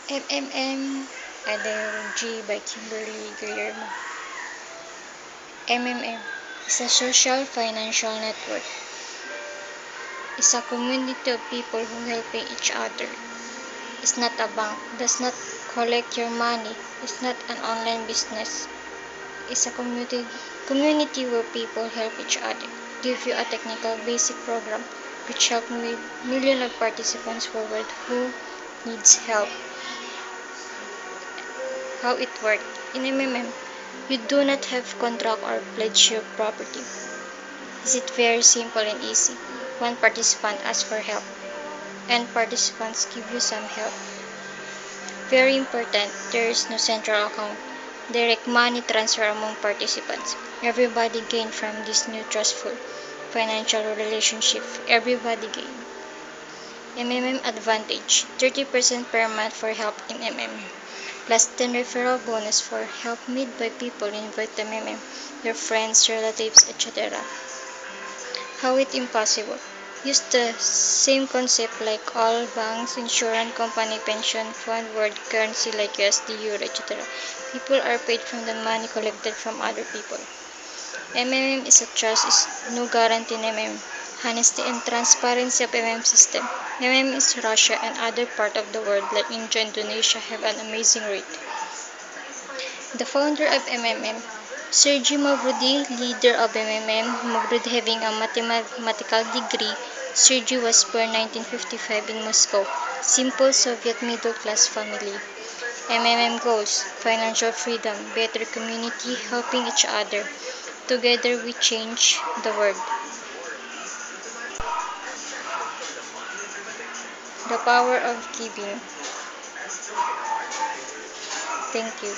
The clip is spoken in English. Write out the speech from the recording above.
MMM Ideology by Kimberly Guillermo. MMM is a social financial network. It's a community of people who helping each other. It's not a bank, does not collect your money. It's not an online business. It's a community where people help each other. Give you a technical basic program which help millions of participants forward who needs help. How it works. In MMM, you do not have contract or pledge your property. Is it very simple and easy? One participant asks for help, and participants give you some help. Very important, there is no central account. Direct money transfer among participants. Everybody gain from this new trustful financial relationship. Everybody gain. MMM advantage 30% per month for help in MM. Plus 10 referral bonus for help made by people invite the MMM, their friends, relatives, etc. How it impossible? Use the same concept like all banks, insurance company, pension fund, world currency like USD, Euro, etc. People are paid from the money collected from other people. MMM is a trust, is no guarantee in MMM. Honesty and transparency of MMM system. MMM is Russia and other part of the world like India and Indonesia have an amazing rate. The founder of MMM, Sergey Mavrudi, leader of MMM, Mavrudi having a mathematical degree. Sergey was born 1955 in Moscow, simple Soviet middle-class family. MMM goals, financial freedom, better community, helping each other. Together we change the world. The power of giving. Thank you.